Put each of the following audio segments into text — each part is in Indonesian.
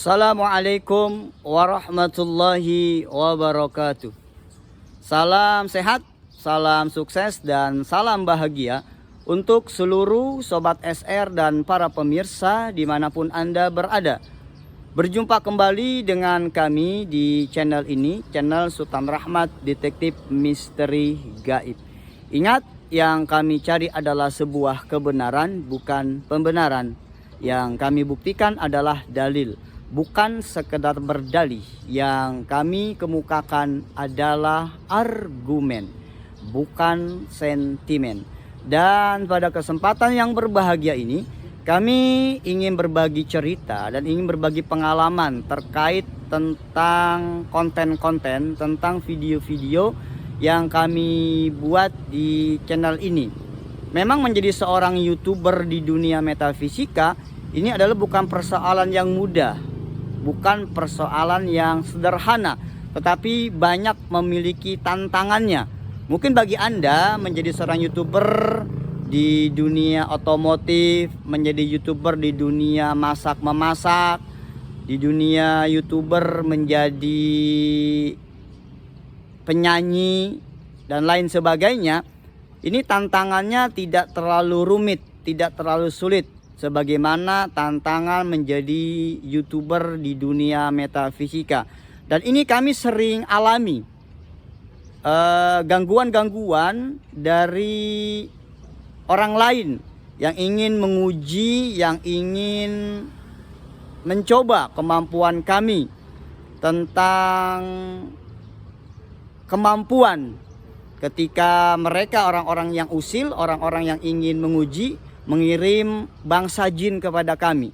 Assalamualaikum warahmatullahi wabarakatuh. Salam sehat, salam sukses, dan salam bahagia untuk seluruh Sobat SR dan para pemirsa dimanapun Anda berada. Berjumpa kembali dengan kami di channel ini, channel Sultan Rahmat Detektif Misteri Gaib. Ingat, yang kami cari adalah sebuah kebenaran, bukan pembenaran. Yang kami buktikan adalah dalil, bukan sekedar berdalih. Yang kami kemukakan adalah argumen, bukan sentimen. Dan pada kesempatan yang berbahagia ini, kami ingin berbagi cerita dan ingin berbagi pengalaman terkait tentang konten-konten, tentang video-video yang kami buat di channel ini. Memang menjadi seorang YouTuber di dunia metafisika ini adalah bukan persoalan yang mudah, bukan persoalan yang sederhana, tetapi banyak memiliki tantangannya. Mungkin bagi Anda menjadi seorang YouTuber di dunia otomotif, menjadi YouTuber di dunia masak-memasak, di dunia YouTuber menjadi penyanyi dan lain sebagainya, ini tantangannya tidak terlalu rumit, tidak terlalu sulit sebagaimana tantangan menjadi YouTuber di dunia metafisika. Dan ini kami sering alami gangguan-gangguan dari orang lain yang ingin menguji, yang ingin mencoba kemampuan kami tentang kemampuan ketika mereka orang-orang yang usil, orang-orang yang ingin menguji, mengirim bangsa jin kepada kami.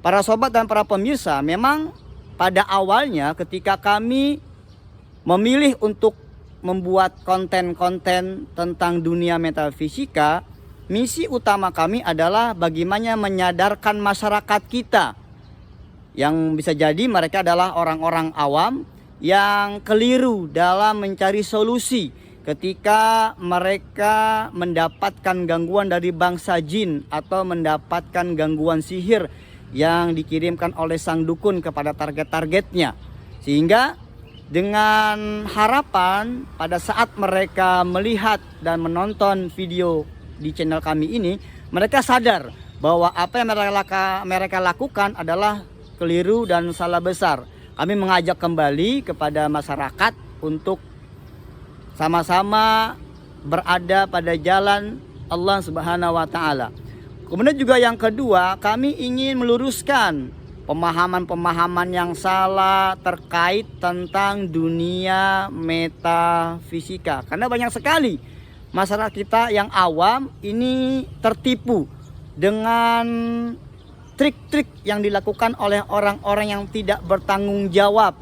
Para sobat dan para pemirsa, memang pada awalnya ketika kami memilih untuk membuat konten-konten tentang dunia metafisika, misi utama kami adalah bagaimana menyadarkan masyarakat kita, yang bisa jadi mereka adalah orang-orang awam yang keliru dalam mencari solusi ketika mereka mendapatkan gangguan dari bangsa jin atau mendapatkan gangguan sihir yang dikirimkan oleh sang dukun kepada target-targetnya. Sehingga dengan harapan pada saat mereka melihat dan menonton video di channel kami ini, mereka sadar bahwa apa yang mereka lakukan adalah keliru dan salah besar. Kami mengajak kembali kepada masyarakat untuk sama-sama berada pada jalan Allah Subhanahu wa taala. Kemudian juga yang kedua, kami ingin meluruskan pemahaman-pemahaman yang salah terkait tentang dunia metafisika. Karena banyak sekali masyarakat kita yang awam ini tertipu dengan trik-trik yang dilakukan oleh orang-orang yang tidak bertanggung jawab,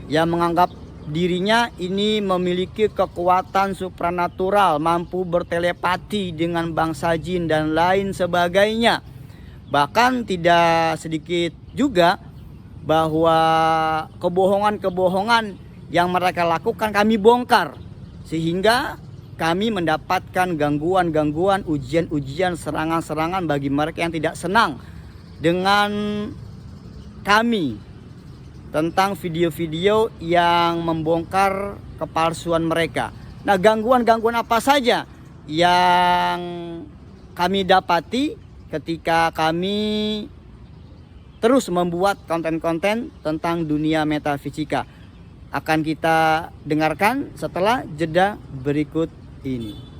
yang menganggap dirinya ini memiliki kekuatan supranatural, mampu bertelepati dengan bangsa jin dan lain sebagainya. Bahkan tidak sedikit juga bahwa kebohongan-kebohongan yang mereka lakukan kami bongkar, sehingga kami mendapatkan gangguan-gangguan, ujian-ujian, serangan-serangan bagi mereka yang tidak senang dengan kami tentang video-video yang membongkar kepalsuan mereka. Nah, gangguan-gangguan apa saja yang kami dapati ketika kami terus membuat konten-konten tentang dunia metafisika? Akan kita dengarkan setelah jeda berikut ini.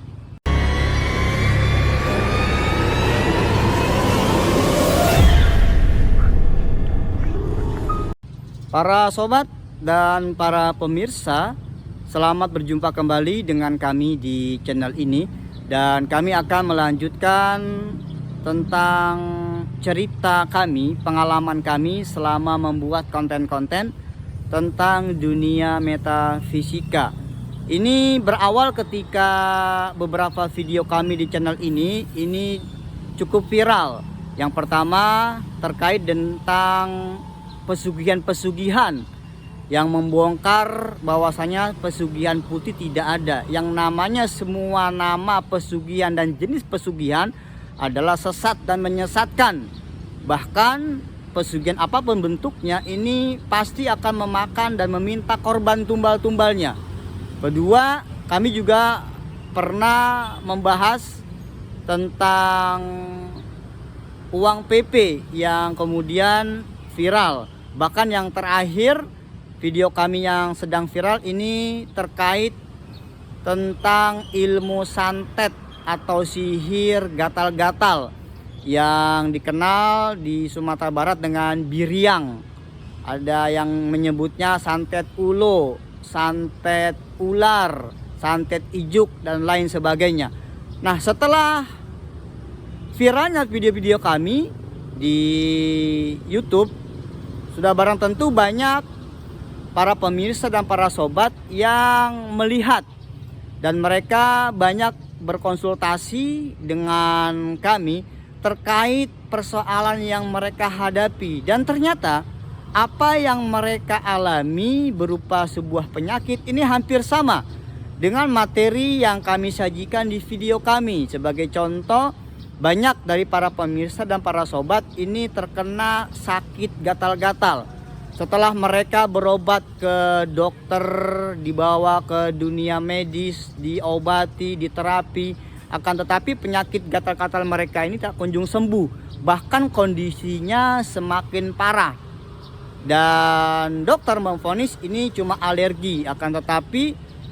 Para sobat dan para pemirsa, selamat berjumpa kembali dengan kami di channel ini. Dan kami akan melanjutkan tentang cerita kami, pengalaman kami selama membuat konten-konten tentang dunia metafisika. Ini berawal ketika beberapa video kami di channel ini cukup viral. Yang pertama terkait tentang pesugihan-pesugihan yang membongkar bahwasanya pesugihan putih tidak ada. Yang namanya semua nama pesugihan dan jenis pesugihan adalah sesat dan menyesatkan. Bahkan pesugihan apapun bentuknya, ini pasti akan memakan dan meminta korban tumbal-tumbalnya. Kedua, kami juga pernah membahas tentang uang PP yang kemudian viral. Bahkan yang terakhir video kami yang sedang viral ini terkait tentang ilmu santet atau sihir gatal-gatal yang dikenal di Sumatera Barat dengan biriang. Ada yang menyebutnya santet ulo, santet ular, santet ijuk, dan lain sebagainya. Nah, setelah viralnya video-video kami di YouTube, sudah barang tentu banyak para pemirsa dan para sobat yang melihat, dan mereka banyak berkonsultasi dengan kami terkait persoalan yang mereka hadapi. Dan ternyata apa yang mereka alami berupa sebuah penyakit ini hampir sama dengan materi yang kami sajikan di video kami. Sebagai contoh, banyak dari para pemirsa dan para sobat ini terkena sakit gatal-gatal. Setelah mereka berobat ke dokter, dibawa ke dunia medis, diobati, diterapi, akan tetapi penyakit gatal-gatal mereka ini tak kunjung sembuh. Bahkan kondisinya semakin parah. Dan dokter memvonis ini cuma alergi, akan tetapi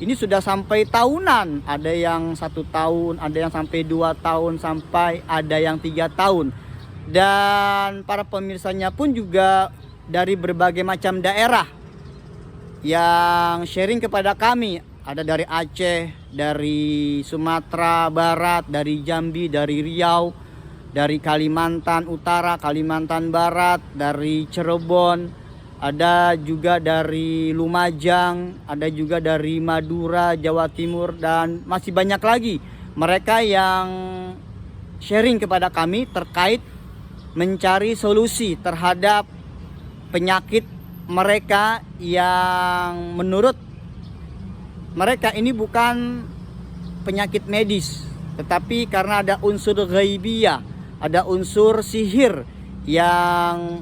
ini sudah sampai tahunan. Ada yang 1 tahun, ada yang sampai 2 tahun, sampai ada yang 3 tahun. Dan para pemirsanya pun juga dari berbagai macam daerah yang sharing kepada kami. Ada dari Aceh, dari Sumatera Barat, dari Jambi, dari Riau, dari Kalimantan Utara, Kalimantan Barat, dari Cirebon, ada juga dari Lumajang, ada juga dari Madura, Jawa Timur, dan masih banyak lagi mereka yang sharing kepada kami terkait mencari solusi terhadap penyakit mereka yang menurut mereka ini bukan penyakit medis, tetapi karena ada unsur ghaibiyah, ada unsur sihir yang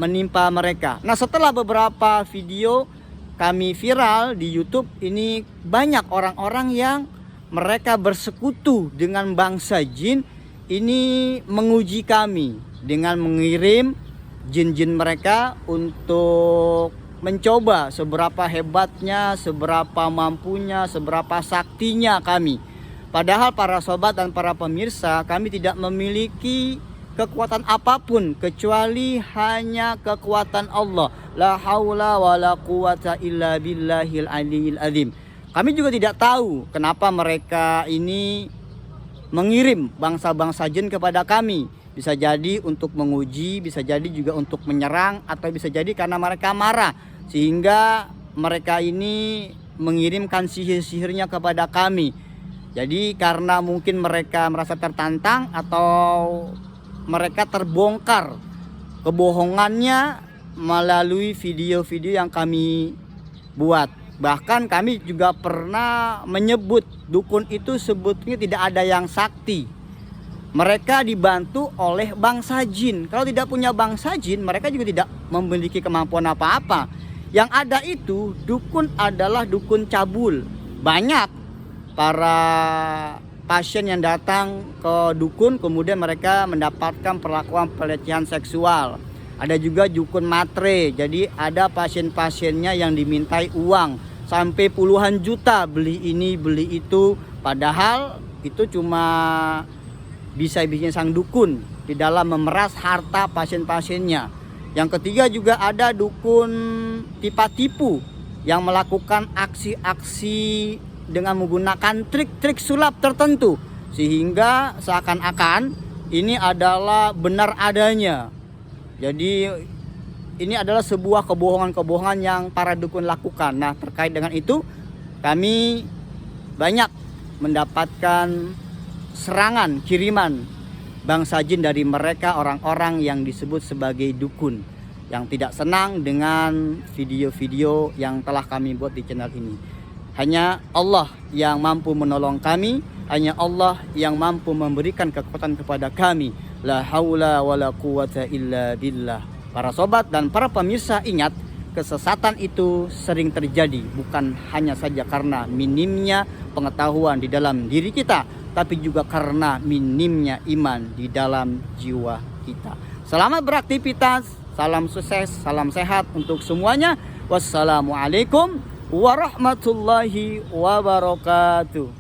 menimpa mereka. Nah, setelah beberapa video kami viral di YouTube ini, banyak orang-orang yang mereka bersekutu dengan bangsa jin ini menguji kami dengan mengirim jin-jin mereka untuk mencoba seberapa hebatnya, seberapa mampunya, seberapa saktinya kami. Padahal para sobat dan para pemirsa, kami tidak memiliki kekuatan apapun kecuali hanya kekuatan Allah. La haula wala quwata illa billahil aliyil azim. Kami juga tidak tahu kenapa mereka ini mengirim bangsa-bangsa jin kepada kami. Bisa jadi untuk menguji, bisa jadi juga untuk menyerang, atau bisa jadi karena mereka marah sehingga mereka ini mengirimkan sihir-sihirnya kepada kami. Jadi karena mungkin mereka merasa tertantang atau mereka terbongkar kebohongannya melalui video-video yang kami buat. Bahkan kami juga pernah menyebut dukun itu sebetulnya tidak ada yang sakti. Mereka dibantu oleh bangsa jin. Kalau tidak punya bangsa jin, mereka juga tidak memiliki kemampuan apa-apa. Yang ada itu dukun adalah dukun cabul. Banyak para pasien yang datang ke dukun kemudian mereka mendapatkan perlakuan pelecehan seksual. Ada juga dukun matre. Jadi ada pasien-pasiennya yang dimintai uang sampai puluhan juta, beli ini, beli itu. Padahal itu cuma bisa bikin sang dukun di dalam memeras harta pasien-pasiennya. Yang ketiga juga ada dukun tipu yang melakukan aksi-aksi dengan menggunakan trik-trik sulap tertentu sehingga seakan-akan ini adalah benar adanya. Jadi ini adalah sebuah kebohongan-kebohongan yang para dukun lakukan. Nah, terkait dengan itu kami banyak mendapatkan serangan, kiriman bangsa jin dari mereka, orang-orang yang disebut sebagai dukun, yang tidak senang dengan video-video yang telah kami buat di channel ini. Hanya Allah yang mampu menolong kami, hanya Allah yang mampu memberikan kekuatan kepada kami. La haula wala quwata illa billah. Para sobat dan para pemirsa, ingat, kesesatan itu sering terjadi bukan hanya saja karena minimnya pengetahuan di dalam diri kita, tapi juga karena minimnya iman di dalam jiwa kita. Selamat beraktivitas, salam sukses, salam sehat untuk semuanya. Wassalamualaikum warahmatullahi wabarakatuh.